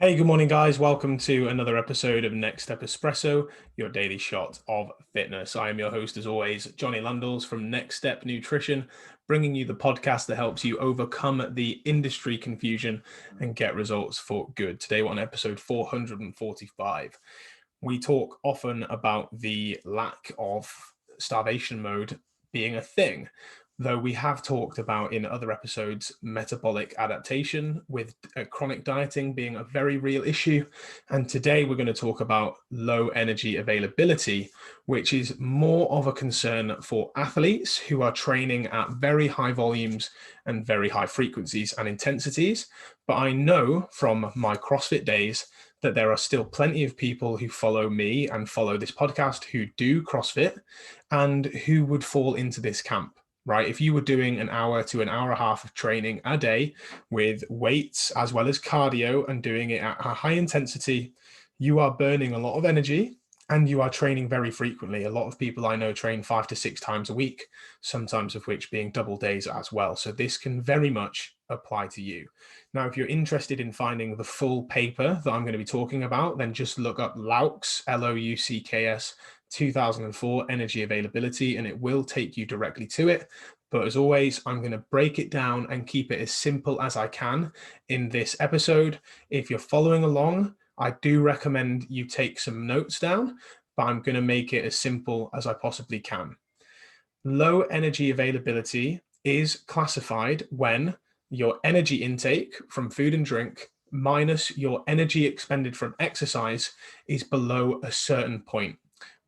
Hey, good morning, guys. Welcome to another episode of Next Step Espresso, your daily shot of fitness. I am your host, as always, Johnny Landals from Next Step Nutrition, bringing you the podcast that helps you overcome the industry confusion and get results for good. Today, we're on episode 445. We talk often about the lack of starvation mode being a thing, though we have talked about in other episodes metabolic adaptation with chronic dieting being a very real issue. And today we're going to talk about low energy availability, which is more of a concern for athletes who are training at very high volumes and very high frequencies and intensities. But I know from my CrossFit days that there are still plenty of people who follow me and follow this podcast who do CrossFit and who would fall into this camp. Right? If you were doing an hour to an hour and a half of training a day with weights as well as cardio and doing it at a high intensity, you are burning a lot of energy and you are training very frequently. A lot of people I know train 5 to 6 times a week, sometimes of which being double days as well. So this can very much apply to you. Now, if you're interested in finding the full paper that I'm going to be talking about, then just look up Loucks, Loucks, 2004 energy availability, and it will take you directly to it. But as always, I'm going to break it down and keep it as simple as I can in this episode. If you're following along, I do recommend you take some notes down, but I'm going to make it as simple as I possibly can. Low energy availability is classified when your energy intake from food and drink minus your energy expended from exercise is below a certain point,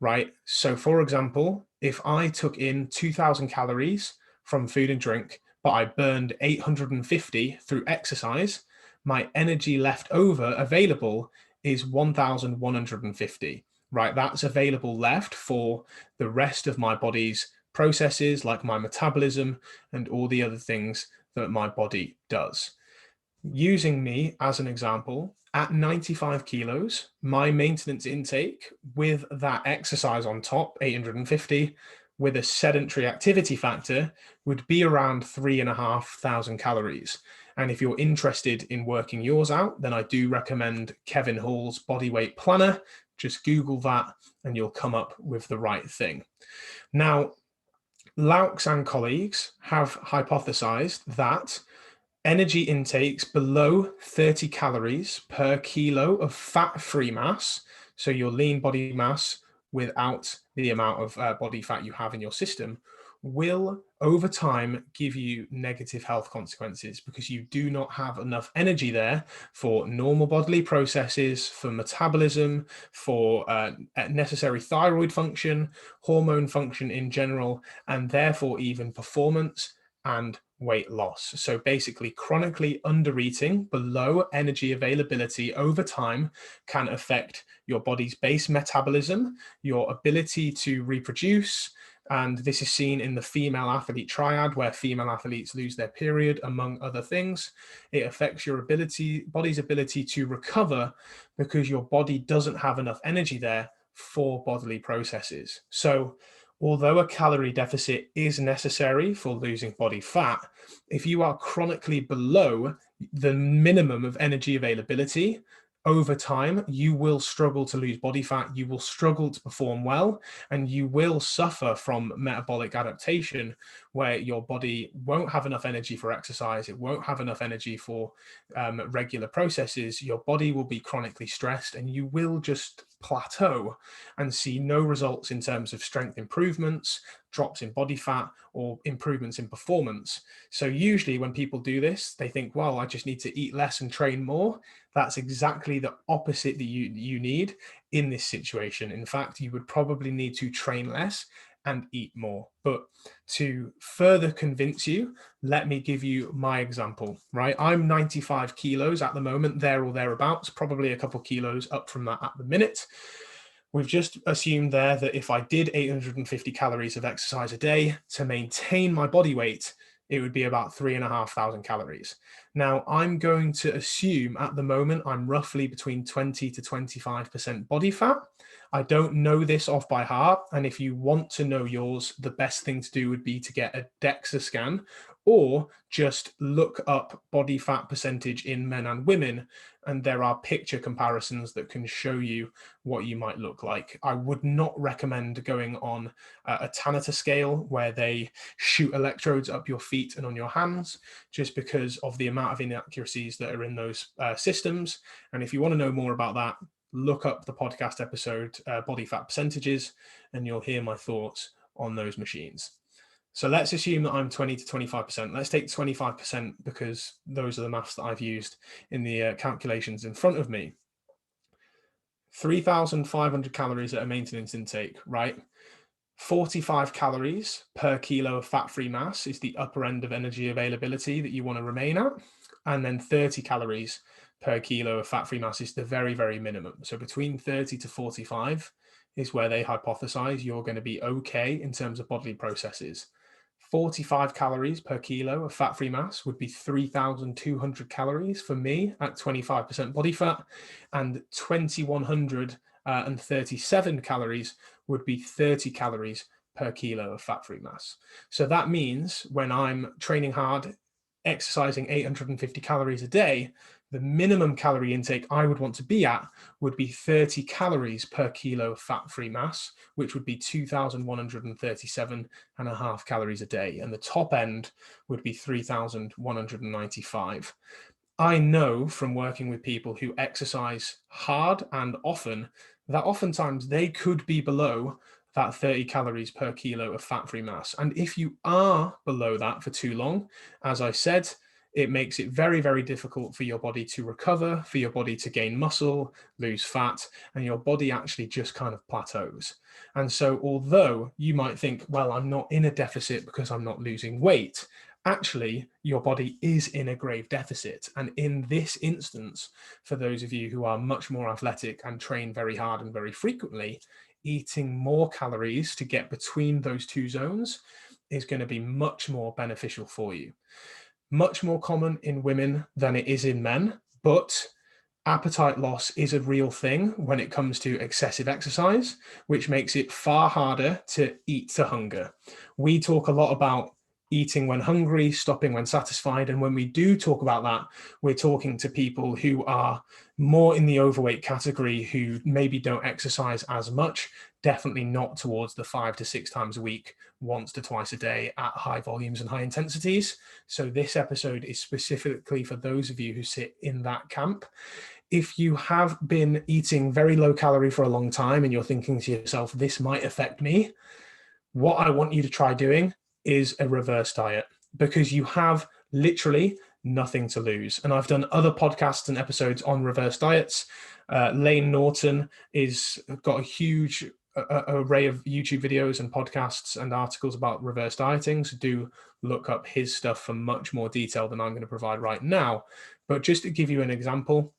right? So for example, if I took in 2,000 calories from food and drink, but I burned 850 through exercise, my energy left over available is 1,150, right? That's available left for the rest of my body's processes, like my metabolism and all the other things that my body does. Using me as an example, at 95 kilos, my maintenance intake with that exercise on top, 850, with a sedentary activity factor, would be around 3,500 calories. And if you're interested in working yours out, then I do recommend Kevin Hall's Body Weight Planner. Just Google that and you'll come up with the right thing. Now, Loucks and colleagues have hypothesized that energy intakes below 30 calories per kilo of fat-free mass, so your lean body mass without the amount of body fat you have in your system, will over time give you negative health consequences because you do not have enough energy there for normal bodily processes, for metabolism, for necessary thyroid function, hormone function in general, and therefore even performance and weight loss. So basically, chronically undereating below energy availability over time can affect your body's base metabolism, your ability to reproduce. And this is seen in the female athlete triad, where female athletes lose their period, among other things. It affects your body's ability to recover because your body doesn't have enough energy there for bodily processes. So although a calorie deficit is necessary for losing body fat, if you are chronically below the minimum of energy availability, over time, you will struggle to lose body fat, you will struggle to perform well, and you will suffer from metabolic adaptation where your body won't have enough energy for exercise, it won't have enough energy for regular processes, your body will be chronically stressed, and you will just plateau and see no results in terms of strength improvements, drops in body fat, or improvements in performance. So usually when people do this, they think, well, I just need to eat less and train more. That's exactly the opposite that you need in this situation. In fact, you would probably need to train less and eat more. But to further convince you, let me give you my example, right? I'm 95 kilos at the moment, there or thereabouts, probably a couple kilos up from that at the minute. We've just assumed there that if I did 850 calories of exercise a day to maintain my body weight, it would be about 3,500 calories. Now, I'm going to assume at the moment I'm roughly between 20 to 25% body fat. I don't know this off by heart. And if you want to know yours, the best thing to do would be to get a DEXA scan or just look up body fat percentage in men and women, and there are picture comparisons that can show you what you might look like. I would not recommend going on a Tanner scale where they shoot electrodes up your feet and on your hands, just because of the amount of inaccuracies that are in those systems. And if you want to know more about that, look up the podcast episode, Body Fat Percentages, and you'll hear my thoughts on those machines. So let's assume that I'm 20 to 25%. Let's take 25% because those are the maths that I've used in the calculations in front of me. 3,500 calories at a maintenance intake, right? 45 calories per kilo of fat-free mass is the upper end of energy availability that you want to remain at. And then 30 calories per kilo of fat-free mass is the very, very minimum. So between 30 to 45 is where they hypothesize you're going to be okay in terms of bodily processes. 45 calories per kilo of fat-free mass would be 3,200 calories for me at 25% body fat, and 2,137 calories would be 30 calories per kilo of fat-free mass. So that means when I'm training hard, exercising 850 calories a day, the minimum calorie intake I would want to be at would be 30 calories per kilo of fat-free mass, which would be 2,137.5 calories a day. And the top end would be 3,195. I know from working with people who exercise hard and often that oftentimes they could be below that 30 calories per kilo of fat-free mass. And if you are below that for too long, as I said, it makes it very, very difficult for your body to recover, for your body to gain muscle, lose fat, and your body actually just kind of plateaus. And so although you might think, well, I'm not in a deficit because I'm not losing weight, actually your body is in a grave deficit. And in this instance, for those of you who are much more athletic and train very hard and very frequently, eating more calories to get between those two zones is going to be much more beneficial for you. Much more common in women than it is in men, but appetite loss is a real thing when it comes to excessive exercise, which makes it far harder to eat to hunger. We talk a lot about eating when hungry, stopping when satisfied. And when we do talk about that, we're talking to people who are more in the overweight category, who maybe don't exercise as much, definitely not towards the 5 to 6 times a week, once to twice a day at high volumes and high intensities. So this episode is specifically for those of you who sit in that camp. If you have been eating very low calorie for a long time and you're thinking to yourself, this might affect me, what I want you to try doing is a reverse diet, because you have literally nothing to lose. And I've done other podcasts and episodes on reverse diets. Lane Norton is got a huge array of YouTube videos and podcasts and articles about reverse dieting. So do look up his stuff for much more detail than I'm going to provide right now. But just to give you an example,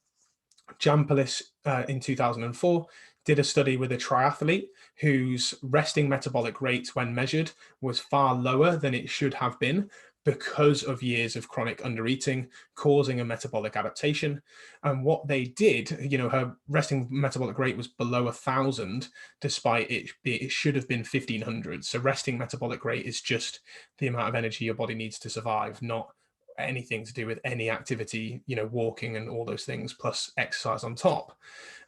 Jampolis in 2004 did a study with a triathlete whose resting metabolic rate when measured was far lower than it should have been because of years of chronic undereating causing a metabolic adaptation. And what they did, her resting metabolic rate was below 1,000, despite it should have been 1,500. So resting metabolic rate is just the amount of energy your body needs to survive, not anything to do with any activity, walking and all those things, plus exercise on top.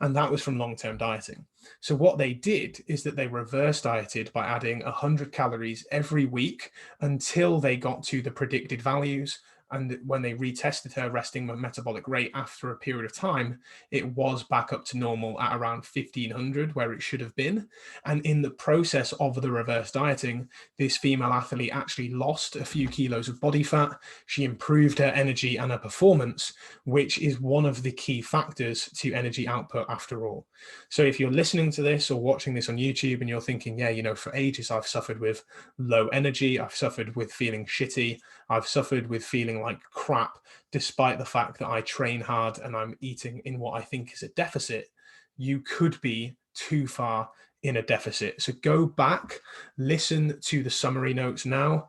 And that was from long-term dieting. So what they did is that they reverse dieted by adding 100 calories every week until they got to the predicted values. And when they retested her resting metabolic rate after a period of time, it was back up to normal at around 1,500, where it should have been. And in the process of the reverse dieting, this female athlete actually lost a few kilos of body fat. She improved her energy and her performance, which is one of the key factors to energy output after all. So if you're listening to this or watching this on YouTube and you're thinking, for ages I've suffered with low energy, I've suffered with feeling shitty, I've suffered with feeling like crap, despite the fact that I train hard and I'm eating in what I think is a deficit, you could be too far in a deficit. So go back, listen to the summary notes now.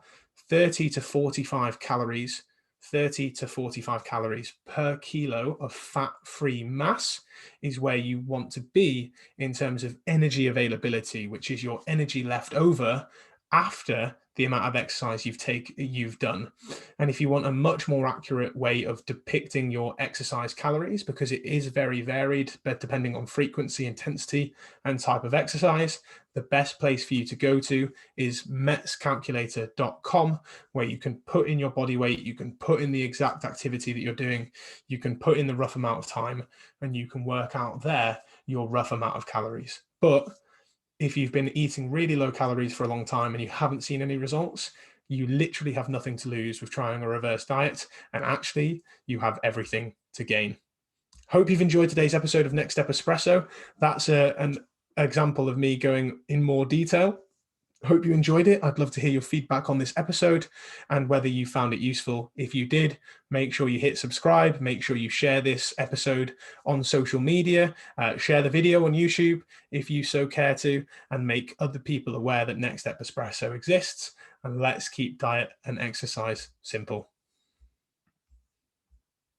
30 to 45 calories per kilo of fat-free mass is where you want to be in terms of energy availability, which is your energy left over after the amount of exercise you've done. And if you want a much more accurate way of depicting your exercise calories, because it is very varied, but depending on frequency, intensity, and type of exercise, the best place for you to go to is metscalculator.com, where you can put in your body weight, you can put in the exact activity that you're doing, you can put in the rough amount of time, and you can work out there your rough amount of calories. But if you've been eating really low calories for a long time and you haven't seen any results, you literally have nothing to lose with trying a reverse diet, and actually you have everything to gain. Hope you've enjoyed today's episode of Next Step Espresso. That's an example of me going in more detail. Hope you enjoyed it. I'd love to hear your feedback on this episode and whether you found it useful. If you did, make sure you hit subscribe. Make sure you share this episode on social media. Share the video on YouTube if you so care to, and make other people aware that Next Step Espresso exists. And let's keep diet and exercise simple.